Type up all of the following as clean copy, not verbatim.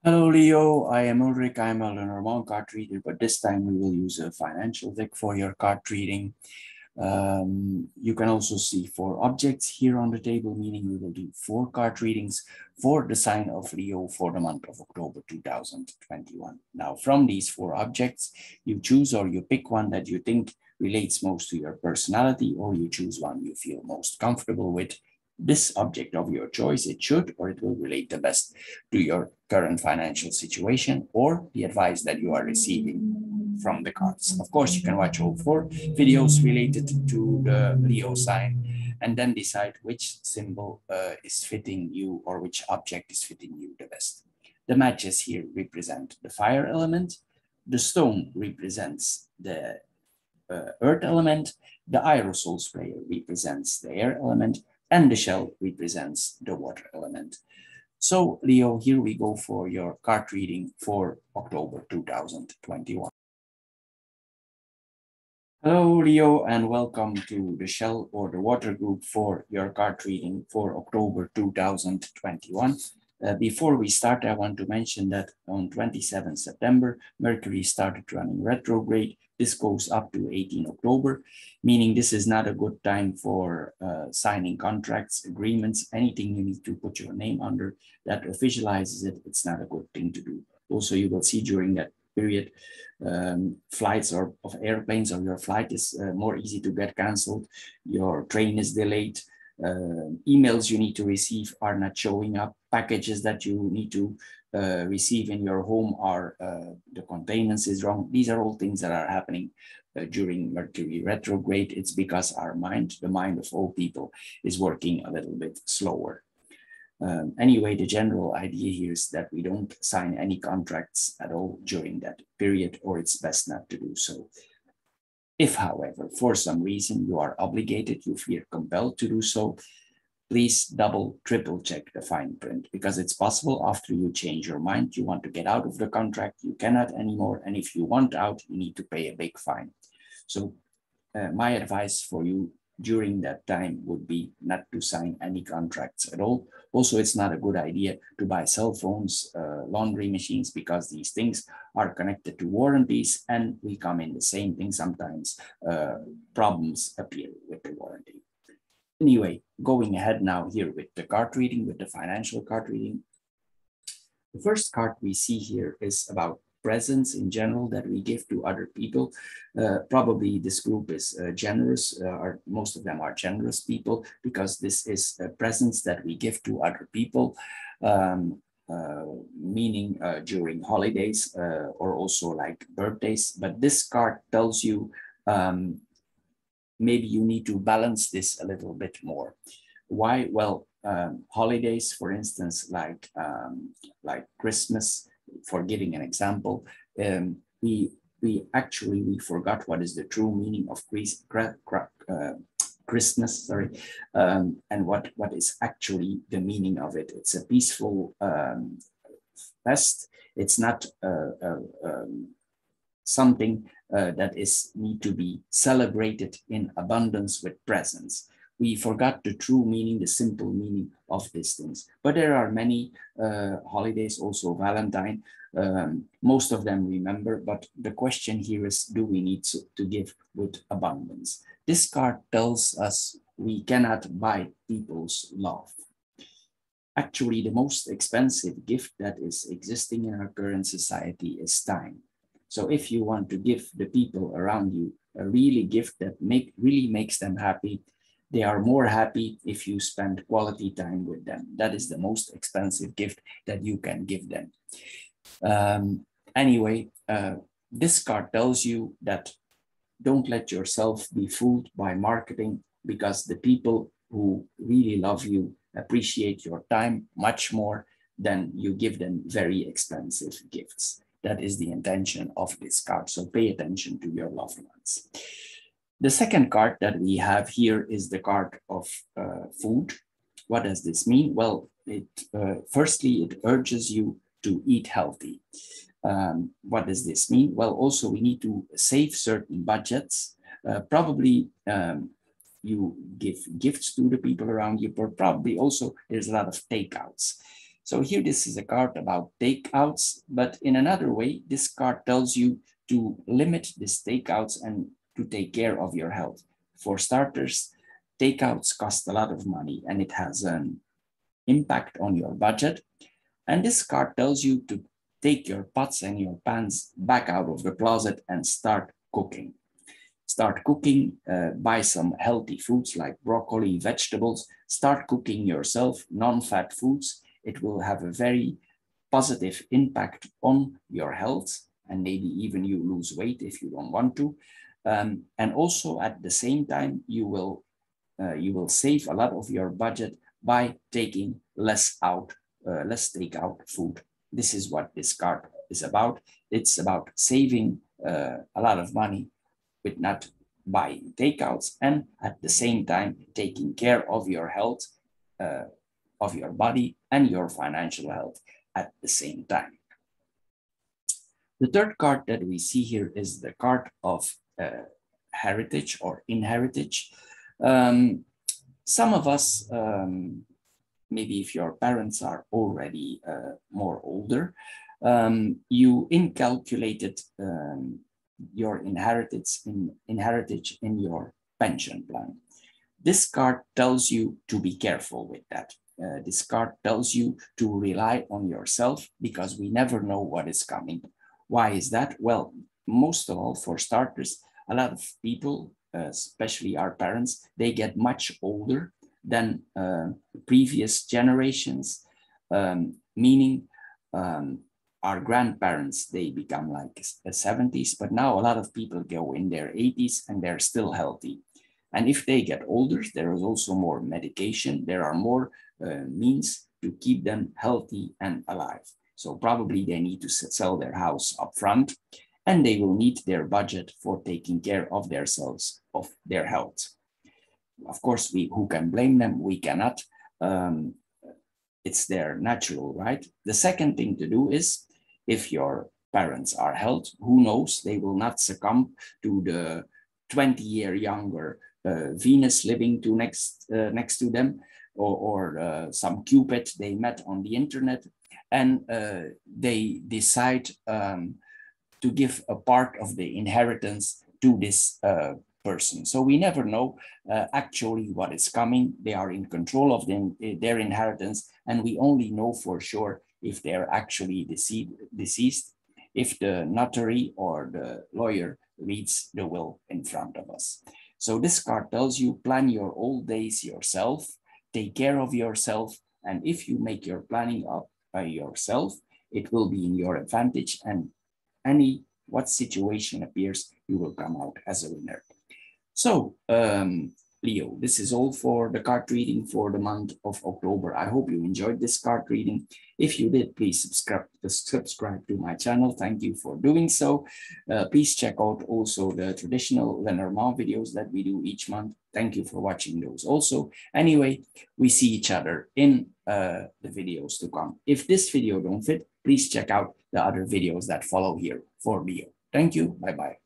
Hello, Leo. I am Ulrich. I'm a Lenormand card reader, but this time we will use a financial deck for your card reading. You can also see 4 objects here on the table, meaning we will do 4 card readings for the sign of Leo for the month of October 2021. Now, from these 4 objects, you choose or you pick one that you think relates most to your personality, or you choose one you feel most comfortable with. This object of your choice, it should or it will relate the best to your current financial situation or the advice that you are receiving from the cards. Of course, you can watch all 4 videos related to the Leo sign and then decide which symbol is fitting you or which object is fitting you the best. The matches here represent the fire element, the stone represents the earth element, the aerosol sprayer represents the air element, and the shell represents the water element. So, Leo, here we go for your card reading for October 2021. Hello, Leo, and welcome to the Shell or the Water Group for your card reading for October 2021. Before we start, I want to mention that on 27 September, Mercury started running retrograde. This goes up to 18 October, meaning this is not a good time for signing contracts, agreements, anything you need to put your name under that officializes it. It's not a good thing to do. Also, you will see during that period, flights or of airplanes or your flight is more easy to get canceled. Your train is delayed. Emails you need to receive are not showing up. Packages that you need to receive in your home are the containment is wrong. These are all things that are happening during Mercury retrograde. It's because our mind, the mind of all people, is working a little bit slower. Anyway, the general idea here is that we don't sign any contracts at all during that period, or it's best not to do so. If, however, for some reason you are obligated, you feel compelled to do so, please double, triple check the fine print, because it's possible after you change your mind, you want to get out of the contract, you cannot anymore, and if you want out, you need to pay a big fine. So my advice for you during that time would be not to sign any contracts at all. Also, it's not a good idea to buy cell phones, laundry machines, because these things are connected to warranties and we come in the same thing. Sometimes problems appear with the warranty. Anyway, going ahead now here with the card reading, with the financial card reading. The first card we see here is about presents in general that we give to other people. Probably this group is generous, or most of them are generous people, because this is presents that we give to other people, meaning during holidays or also like birthdays. But this card tells you maybe you need to balance this a little bit more. Why? Well, holidays, for instance, like Christmas, for giving an example, we forgot what is the true meaning of Christmas, and what is actually the meaning of it. It's a peaceful fest. It's not something that is need to be celebrated in abundance with presents. We forgot the true meaning, the simple meaning of these things. But there are many holidays, also Valentine. Most of them remember, but the question here is, do we need to give with abundance? This card tells us we cannot buy people's love. Actually, the most expensive gift that is existing in our current society is time. So if you want to give the people around you a really gift that really makes them happy, they are more happy if you spend quality time with them. That is the most expensive gift that you can give them. Anyway, this card tells you that don't let yourself be fooled by marketing, because the people who really love you appreciate your time much more than you give them very expensive gifts. That is the intention of this card. So pay attention to your loved ones. The second card that we have here is the card of food. What does this mean? Well, firstly, it urges you to eat healthy. What does this mean? Well, also we need to save certain budgets. Probably you give gifts to the people around you, but probably also there's a lot of takeouts. So here, this is a card about takeouts, but in another way, this card tells you to limit these takeouts and to take care of your health. For starters, takeouts cost a lot of money and it has an impact on your budget. And this card tells you to take your pots and your pans back out of the closet and start cooking. Start cooking, buy some healthy foods like broccoli, vegetables, start cooking yourself, non-fat foods. It will have a very positive impact on your health, and maybe even you lose weight if you don't want to. And also at the same time, you will save a lot of your budget by taking less takeout food. This is what this card is about. It's about saving a lot of money with not buying takeouts, and at the same time taking care of your health, of your body and your financial health at the same time. The third card that we see here is the card of heritage or inheritance. Some of us, maybe if your parents are already more older, you incalculated your inheritance in your pension plan. This card tells you to be careful with that. This card tells you to rely on yourself because we never know what is coming. Why is that? Well, most of all, for starters, a lot of people, especially our parents, they get much older than previous generations, meaning our grandparents, they become like 70s, but now a lot of people go in their 80s and they're still healthy. And if they get older, there is also more medication. There are more means to keep them healthy and alive. So probably they need to sell their house up front, and they will need their budget for taking care of themselves, of their health. Of course, who can blame them? We cannot. It's their natural right. The second thing to do is, if your parents are healthy, who knows, they will not succumb to the 20-year younger Venus living next to them, or some Cupid they met on the internet, and they decide to give a part of the inheritance to this person. So we never know actually what is coming. They are in control of their inheritance, and we only know for sure if they're actually deceased, if the notary or the lawyer reads the will in front of us. So this card tells you, plan your old days yourself, take care of yourself, and if you make your planning up by yourself, it will be in your advantage, and what situation appears, you will come out as a winner. So, Leo, this is all for the card reading for the month of October. I hope you enjoyed this card reading. If you did, please subscribe to my channel. Thank you for doing so. Please check out also the traditional Lenormand videos that we do each month. Thank you for watching those also. Anyway, we see each other in the videos to come. If this video don't fit, please check out the other videos that follow here for Leo. Thank you. Bye-bye.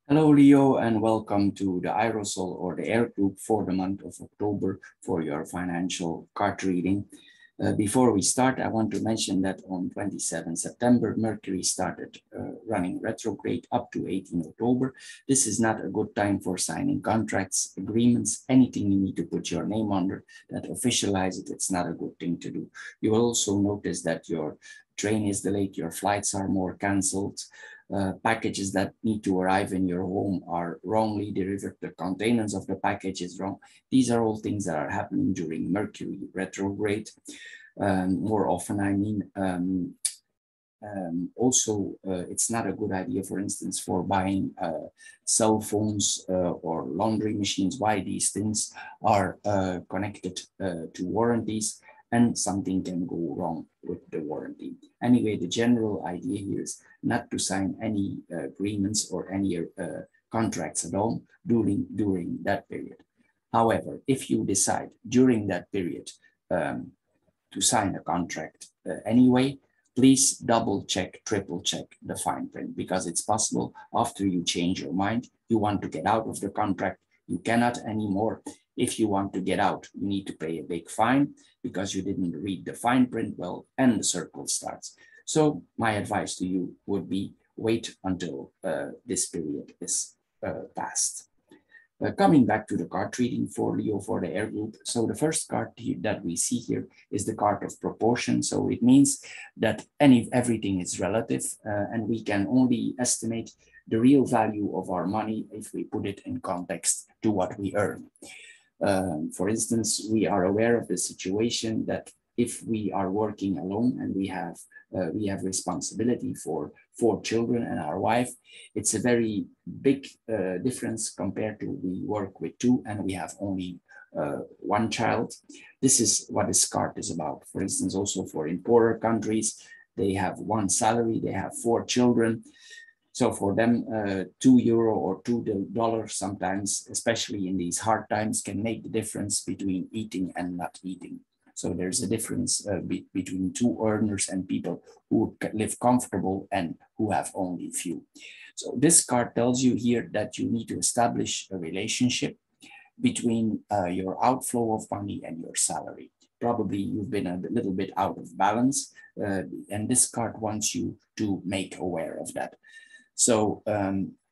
Hello, Leo, and welcome to the Aerosol or the Air Group for the month of October for your financial card reading. Before we start, I want to mention that on 27 September, Mercury started running retrograde up to 18 October. This is not a good time for signing contracts, agreements, anything you need to put your name under that officialize it. It's not a good thing to do. You will also notice that your train is delayed, your flights are more canceled. Packages that need to arrive in your home are wrongly delivered. The containers of the package is wrong. These are all things that are happening during Mercury retrograde. More often, I mean, also, it's not a good idea, for instance, for buying cell phones or laundry machines. Why? These things are connected to warranties, and something can go wrong with the warranty. Anyway, the general idea here is not to sign any agreements or any contracts at all during that period. However, if you decide during that period to sign a contract anyway, please double check, triple check the fine print, because it's possible after you change your mind, you want to get out of the contract, you cannot anymore. If you want to get out, you need to pay a big fine because you didn't read the fine print well, and the circle starts. So my advice to you would be wait until this period is passed. Coming back to the card reading for Leo for the air group. So the first card that we see here is the card of proportion. So it means that everything is relative and we can only estimate the real value of our money if we put it in context to what we earn. For instance, we are aware of the situation that if we are working alone and we have responsibility for 4 children and our wife, it's a very big difference compared to we work with 2 and we have only 1 child. This is what this card is about. For instance, also for in poorer countries, they have 1 salary, they have 4 children. So for them, €2 or $2 sometimes, especially in these hard times, can make the difference between eating and not eating. So there's a difference between 2 earners and people who live comfortable and who have only few. So this card tells you here that you need to establish a relationship between your outflow of money and your salary. Probably you've been a little bit out of balance, and this card wants you to make aware of that. So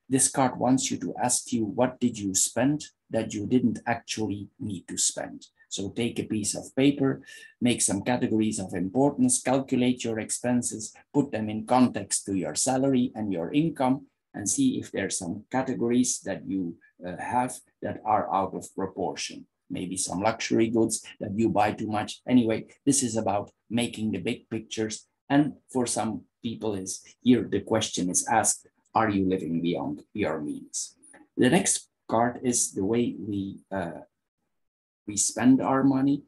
this card wants you to ask you, what did you spend that you didn't actually need to spend? So take a piece of paper, make some categories of importance, calculate your expenses, put them in context to your salary and your income, and see if there's some categories that you have that are out of proportion. Maybe some luxury goods that you buy too much. Anyway, this is about making the big pictures. And for some people is here, the question is asked, are you living beyond your means? The next card is the way we spend our money.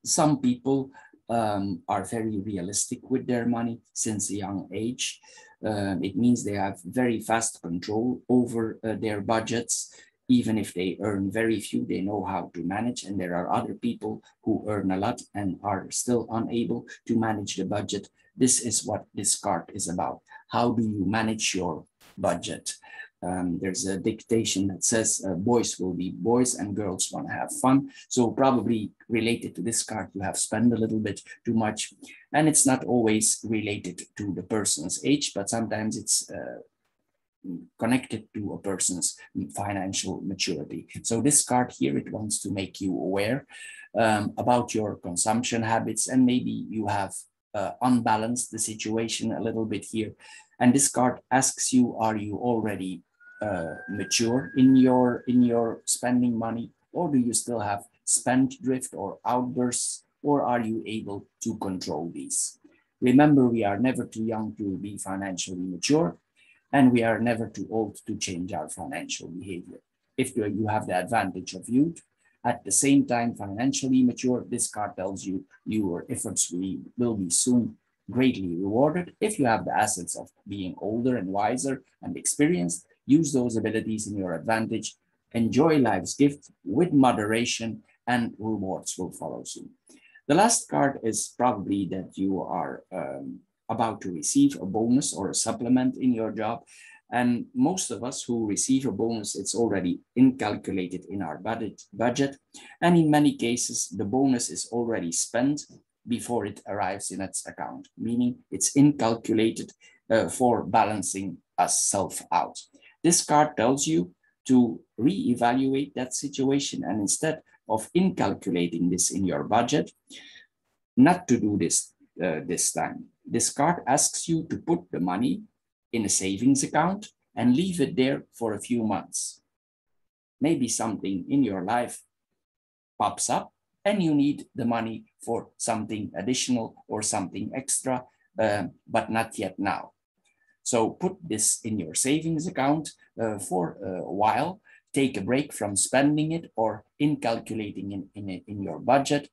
Some people are very realistic with their money since a young age. It means they have very fast control over their budgets. Even if they earn very few, they know how to manage. And there are other people who earn a lot and are still unable to manage the budget. This is what this card is about. How do you manage your budget? There's a dictation that says boys will be boys and girls want to have fun. So probably related to this card, you have spent a little bit too much. And it's not always related to the person's age, but sometimes it's connected to a person's financial maturity. So this card here, it wants to make you aware about your consumption habits, and maybe you have unbalanced the situation a little bit here. And this card asks you, are you already mature in your spending money, or do you still have spend drift or outbursts, or are you able to control these? Remember, we are never too young to be financially mature, and we are never too old to change our financial behavior. If you have the advantage of youth, at the same time financially mature, this card tells you your efforts will be soon greatly rewarded. If you have the assets of being older and wiser and experienced, use those abilities in your advantage. Enjoy life's gift with moderation, and rewards will follow soon. The last card is probably that you are about to receive a bonus or a supplement in your job. And most of us who receive a bonus, it's already incalculated in our budget. And in many cases, the bonus is already spent before it arrives in its account, meaning it's incalculated for balancing us out. This card tells you to reevaluate that situation, and instead of incalculating this in your budget, not to do this this time. This card asks you to put the money in a savings account and leave it there for a few months. Maybe something in your life pops up and you need the money for something additional or something extra, but not yet now. So put this in your savings account for a while, take a break from spending it or incalculating in your budget,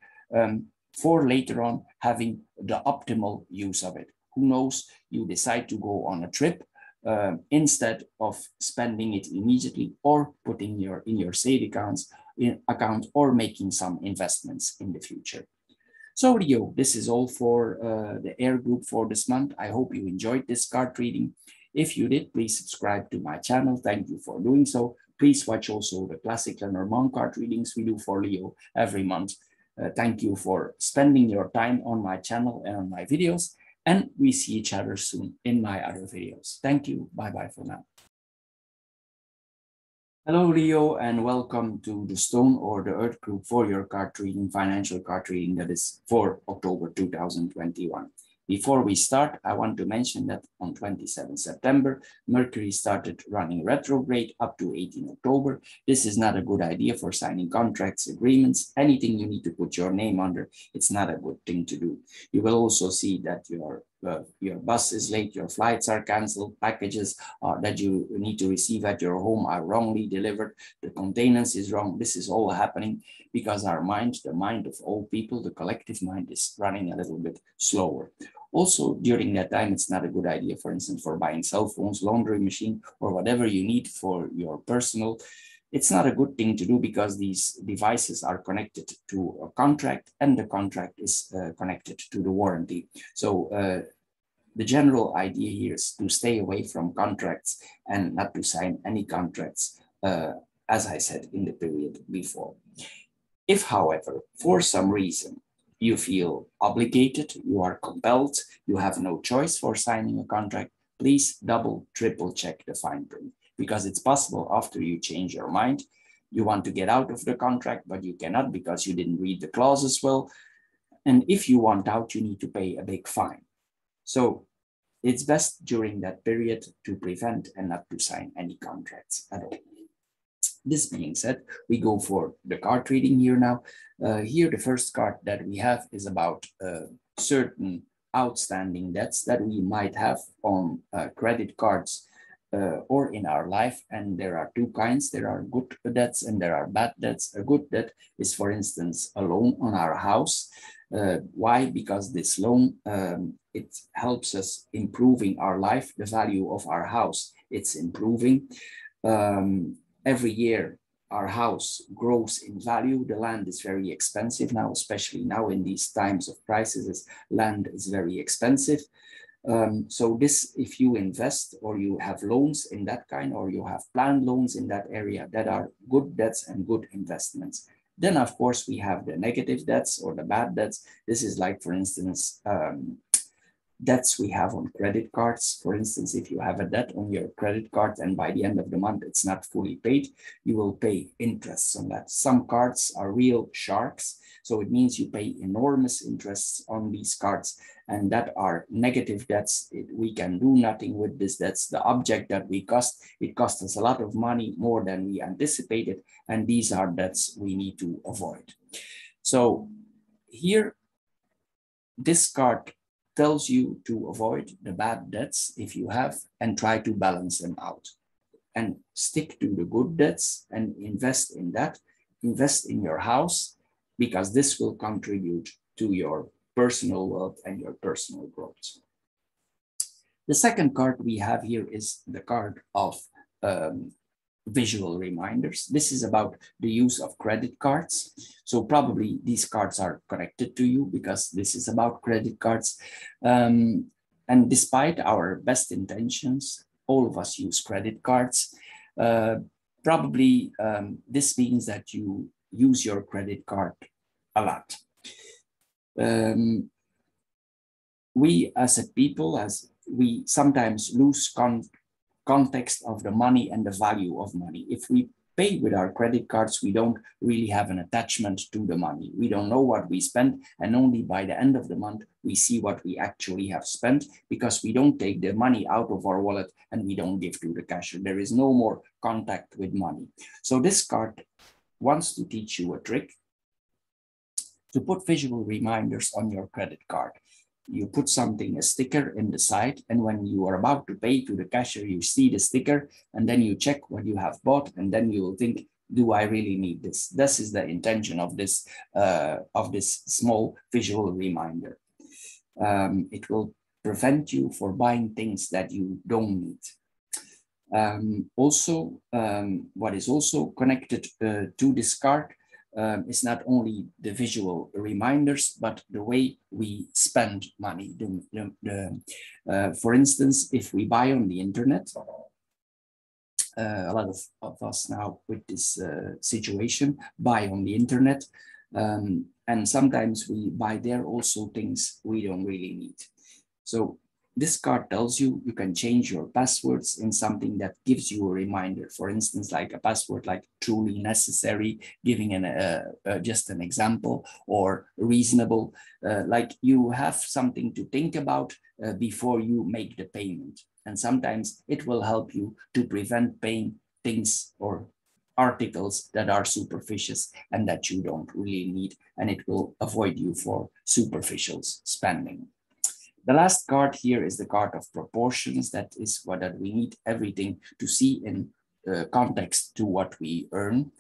for later on having the optimal use of it. Who knows, you decide to go on a trip instead of spending it immediately, or putting in your savings account or making some investments in the future. So Leo, this is all for the air group for this month. I hope you enjoyed this card reading. If you did, please subscribe to my channel. Thank you for doing so. Please watch also the classic Lenormand card readings we do for Leo every month. Thank you for spending your time on my channel and on my videos, and we see each other soon in my other videos. Thank you. Bye-bye for now. Hello, Leo, and welcome to the Stone or the Earth group for your card reading, financial card reading that is for October 2021. Before we start, I want to mention that on 27 September, Mercury started running retrograde up to 18 October. This is not a good idea for signing contracts, agreements, anything you need to put your name under. It's not a good thing to do. You will also see that your bus is late, your flights are canceled, packages that you need to receive at your home are wrongly delivered, the containers is wrong. This is all happening because our mind, the mind of all people, the collective mind is running a little bit slower. Also, during that time, it's not a good idea, for instance, for buying cell phones, laundry machine, or whatever you need for your personal. It's not a good thing to do because these devices are connected to a contract and the contract is connected to the warranty. So the general idea here is to stay away from contracts and not to sign any contracts, as I said in the period before. If, however, for some reason, you feel obligated, you are compelled, you have no choice for signing a contract, please double, triple check the fine print, because it's possible after you change your mind, you want to get out of the contract, but you cannot because you didn't read the clauses well. And if you want out, you need to pay a big fine. So it's best during that period to prevent and not to sign any contracts at all. This being said, we go for the card reading here now. Here, the first card that we have is about certain outstanding debts that we might have on credit cards or in our life. And there are two kinds. There are good debts and there are bad debts. A good debt is, for instance, a loan on our house. Why? Because this loan, it helps us improving our life, the value of our house. It's improving. Every year, our house grows in value. The land is very expensive now, especially now in these times of crisis, land is very expensive. So this, if you invest or you have loans in that kind, or you have planned loans in that area, that are good debts and good investments. Then, of course, we have the negative debts or the bad debts. This is like, for instance, debts we have on credit cards. For instance, if you have a debt on your credit card and by the end of the month it's not fully paid, you will pay interests on that. Some cards are real sharks, so it means you pay enormous interests on these cards, and that are negative debts. We can do nothing with this. That's the object that we cost. It cost us a lot of money, more than we anticipated, and these are debts we need to avoid. So here, this card tells you to avoid the bad debts if you have, and try to balance them out and stick to the good debts and invest in that. Invest in your house, because this will contribute to your personal wealth and your personal growth. The second card we have here is the card of visual reminders. This is about the use of credit cards. So probably these cards are connected to you because this is about credit cards. And despite our best intentions, all of us use credit cards. Probably this means that you use your credit card a lot. We as a people, we sometimes lose context of the money and the value of money. If we pay with our credit cards, we don't really have an attachment to the money. We don't know what we spend, and only by the end of the month, we see what we actually have spent, because we don't take the money out of our wallet and we don't give to the cashier. There is no more contact with money. So this card wants to teach you a trick to put visual reminders on your credit card. You put something, a sticker in the side, and when you are about to pay to the cashier, you see the sticker, and then you check what you have bought, and then you will think, do I really need this? This is the intention of this small visual reminder. It will prevent you from buying things that you don't need. What is also connected to this card is not only the visual reminders, but the way we spend money. For instance, if we buy on the internet, A lot of us now with this situation buy on the internet. And sometimes we buy there also things we don't really need. So this card tells you you can change your passwords in something that gives you a reminder. For instance, like a password like truly necessary, giving just an example, or reasonable, like you have something to think about before you make the payment. And sometimes it will help you to prevent paying things or articles that are superficial and that you don't really need, and it will avoid you for superficial spending. The last card here is the card of proportions. That is what that we need everything to see in context to what we earn.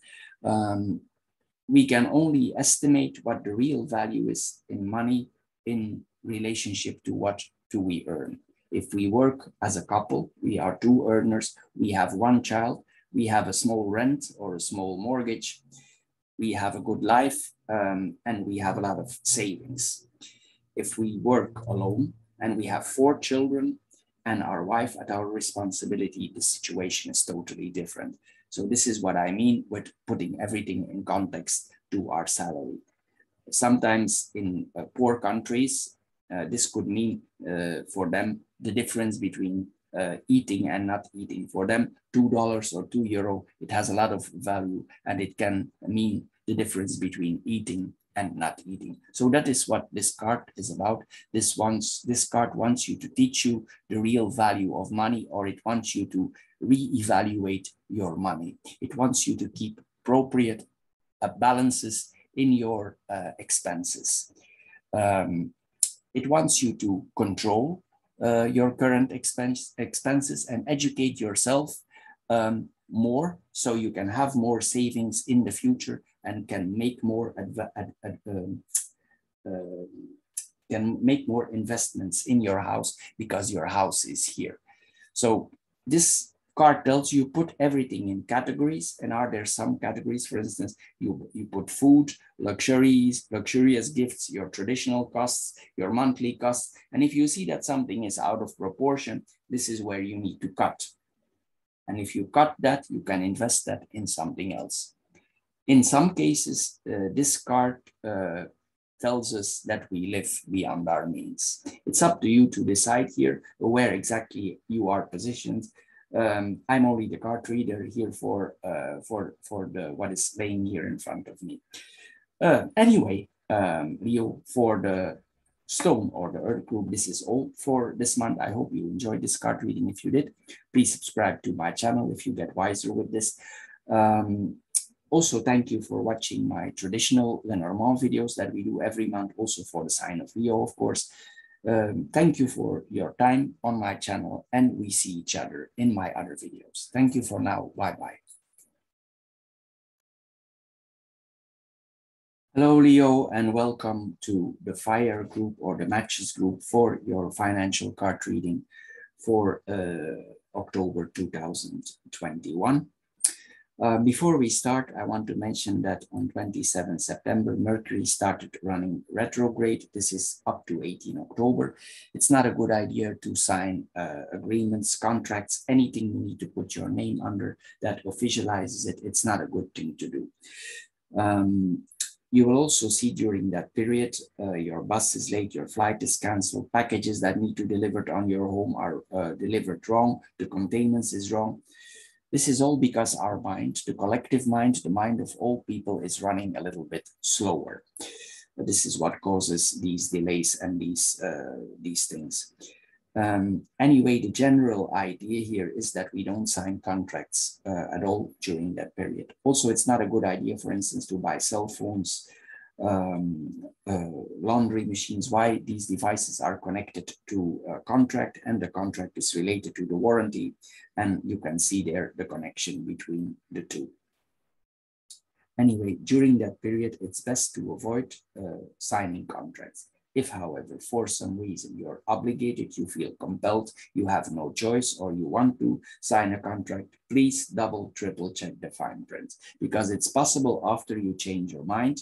We can only estimate what the real value is in money in relationship to what do we earn. If we work as a couple, we are two earners, we have one child, we have a small rent or a small mortgage, we have a good life, and we have a lot of savings. If we work alone and we have 4 children and our wife at our responsibility, the situation is totally different. So this is what I mean with putting everything in context to our salary. Sometimes in poor countries, this could mean for them the difference between eating and not eating. For them, $2 or €2, it has a lot of value, and it can mean the difference between eating and not eating. So that is what this card is about. This card wants you to teach you the real value of money, or it wants you to reevaluate your money. It wants you to keep appropriate balances in your expenses. It wants you to control your current expenses and educate yourself more, so you can have more savings in the future and can make more investments in your house because your house is here. So this card tells you put everything in categories. And are there some categories? For instance, you put food, luxurious gifts, your traditional costs, your monthly costs. And if you see that something is out of proportion, this is where you need to cut. And if you cut that, you can invest that in something else. In some cases, this card tells us that we live beyond our means. It's up to you to decide here where exactly you are positioned. I'm only the card reader here for what is laying here in front of me. Anyway, Leo, for the stone or the earth group, this is all for this month. I hope you enjoyed this card reading. If you did, please subscribe to my channel if you get wiser with this. Also, thank you for watching my traditional Lenormand videos that we do every month, also for the sign of Leo, of course. Thank you for your time on my channel, and we see each other in my other videos. Thank you for now. Bye-bye. Hello, Leo, and welcome to the fire group or the matches group for your financial card reading for October 2021. Before we start, I want to mention that on 27 September, Mercury started running retrograde. This is up to 18 October. It's not a good idea to sign agreements, contracts, anything you need to put your name under that officializes it. It's not a good thing to do. You will also see during that period, your bus is late, your flight is canceled, packages that need to be delivered on your home are delivered wrong, the containment is wrong. This is all because our mind, the collective mind, the mind of all people is running a little bit slower. But this is what causes these delays and these things. Anyway, the general idea here is that we don't sign contracts at all during that period. Also, it's not a good idea, for instance, to buy cell phones, laundry machines. Why? These devices are connected to a contract, and the contract is related to the warranty, and you can see there the connection between the two. Anyway, during that period, it's best to avoid signing contracts. If, however, for some reason you're obligated, you feel compelled, you have no choice, or you want to sign a contract, please double, triple check the fine print, because it's possible after you change your mind,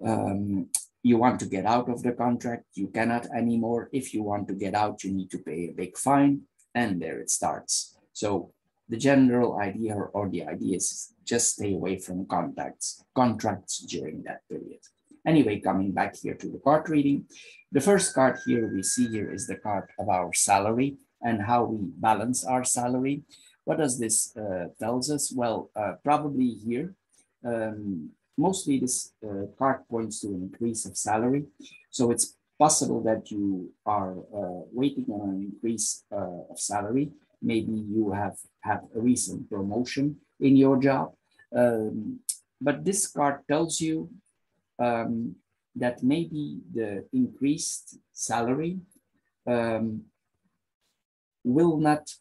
you want to get out of the contract, you cannot anymore. If you want to get out, you need to pay a big fine, and there it starts. So the general idea or the idea is just stay away from contracts during that period. Anyway, coming back here to the card reading, the first card here we see here is the card of our salary and how we balance our salary. What does this tells us? Well, probably here, mostly this card points to an increase of salary. So it's possible that you are waiting on an increase of salary. Maybe you have had a recent promotion in your job. But this card tells you that maybe the increased salary will not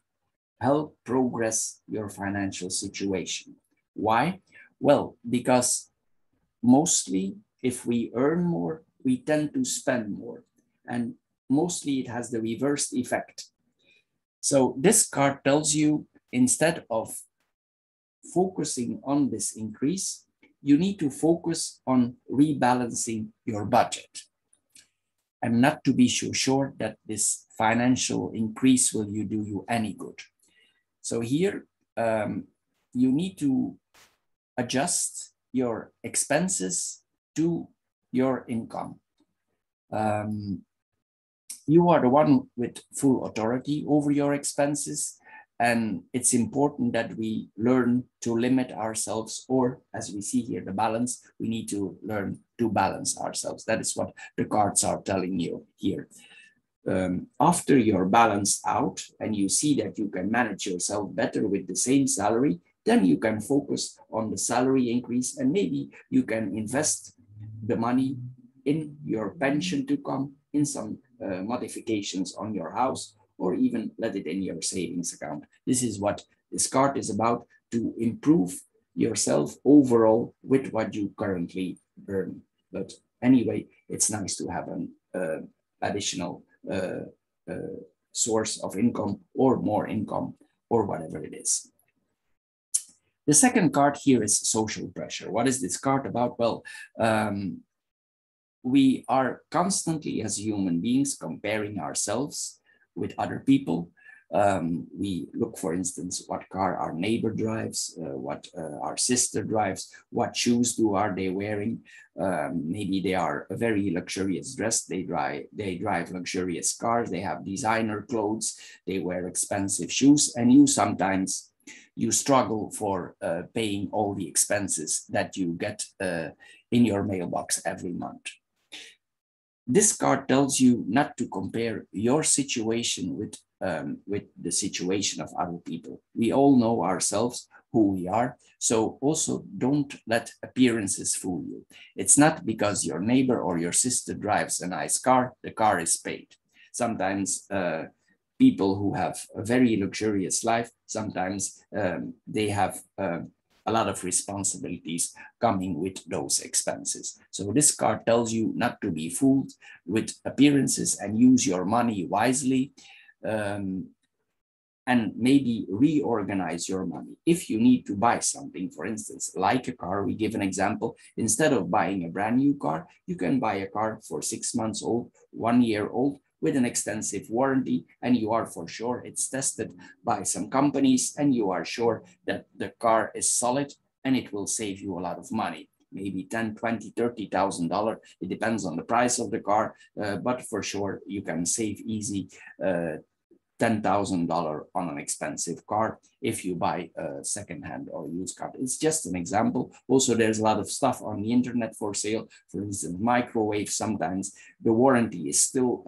help progress your financial situation. Why? Well, because mostly if we earn more, we tend to spend more. And mostly it has the reversed effect. So this card tells you instead of focusing on this increase, you need to focus on rebalancing your budget. And not to be so sure that this financial increase will do you any good. So here you need to adjust your expenses to your income. You are the one with full authority over your expenses, and it's important that we learn to limit ourselves, or as we see here, the balance, we need to learn to balance ourselves. That is what the cards are telling you here. After you're balanced out and you see that you can manage yourself better with the same salary, then you can focus on the salary increase, and maybe you can invest the money in your pension to come, in some modifications on your house, or even let it in your savings account. This is what this card is about, to improve yourself overall with what you currently earn. But anyway, it's nice to have an additional source of income or more income or whatever it is. The second card here is social pressure. What is this card about? Well, we are constantly as human beings comparing ourselves with other people. We look, for instance, what car our neighbor drives, what our sister drives, what shoes are they wearing. Maybe they are very luxurious dressed, they drive luxurious cars, they have designer clothes, they wear expensive shoes, and you sometimes struggle for paying all the expenses that you get in your mailbox every month. This card tells you not to compare your situation with the situation of other people. We all know ourselves, who we are. So also don't let appearances fool you. It's not because your neighbor or your sister drives a nice car, the car is paid. Sometimes people who have a very luxurious life, sometimes they have a lot of responsibilities coming with those expenses. So this card tells you not to be fooled with appearances and use your money wisely, and maybe reorganize your money. If you need to buy something, for instance, like a car, we give an example, instead of buying a brand new car, you can buy a car for 6 months old, 1 year old, with an extensive warranty, and you are for sure it's tested by some companies, and you are sure that the car is solid and it will save you a lot of money. Maybe $10,000, $20,000, $30,000. It depends on the price of the car, but for sure you can save easy $10,000 on an expensive car if you buy a secondhand or used car. It's just an example. Also, there's a lot of stuff on the internet for sale. For instance, microwave, sometimes the warranty is still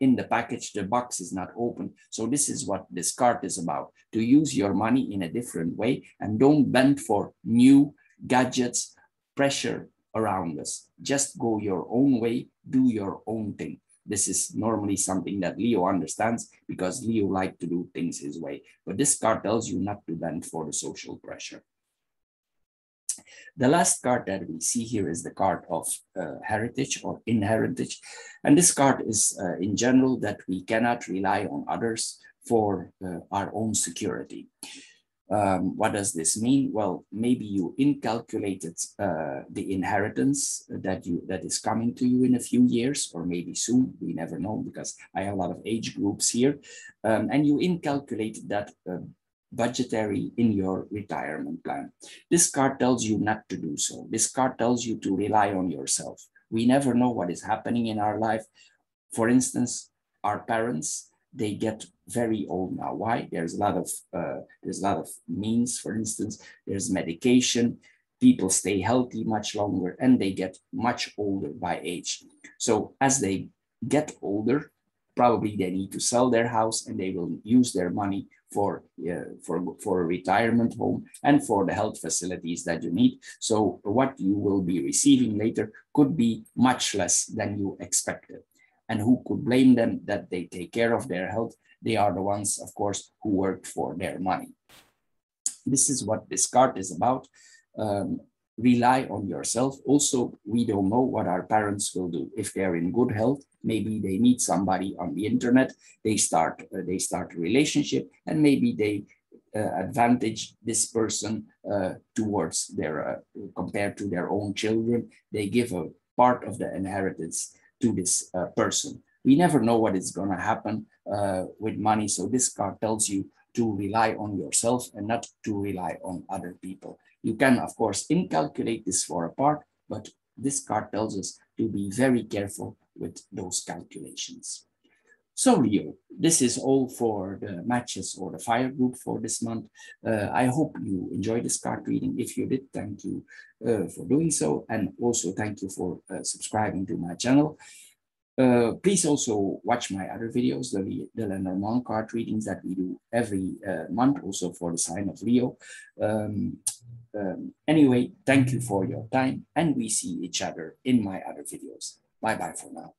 in the package, the box is not open. So this is what this card is about, to use your money in a different way, and don't bend for new gadgets, pressure around us. Just go your own way, do your own thing. This is normally something that Leo understands, because Leo likes to do things his way. But this card tells you not to bend for the social pressure. The last card that we see here is the card of heritage or inheritance. And this card is in general that we cannot rely on others for our own security. What does this mean? Well, maybe you incalculated the inheritance that is coming to you in a few years, or maybe soon, we never know, because I have a lot of age groups here, and you incalculated that budgetary in your retirement plan. This card tells you not to do so. This card tells you to rely on yourself. We never know what is happening in our life. For instance, our parents, they get very old now. Why? There's a lot of means. For instance, there's medication. People stay healthy much longer and they get much older by age. So as they get older, probably they need to sell their house and they will use their money for a retirement home and for the health facilities that you need. So what you will be receiving later could be much less than you expected. And who could blame them that they take care of their health? They are the ones, of course, who worked for their money. This is what this card is about. Rely on yourself. Also, we don't know what our parents will do. If they're in good health, maybe they meet somebody on the internet, they start a relationship, and maybe they advantage this person towards their, compared to their own children. They give a part of the inheritance to this person. We never know what is going to happen with money. So this card tells you to rely on yourself and not to rely on other people. You can, of course, incalculate this for a part, but this card tells us to be very careful with those calculations. So Leo, this is all for the matches or the fire group for this month. I hope you enjoyed this card reading. If you did, thank you for doing so. And also thank you for subscribing to my channel. Please also watch my other videos, the Lenormand card readings that we do every month, also for the sign of Leo. Anyway, thank you for your time, and we see each other in my other videos. Bye-bye for now.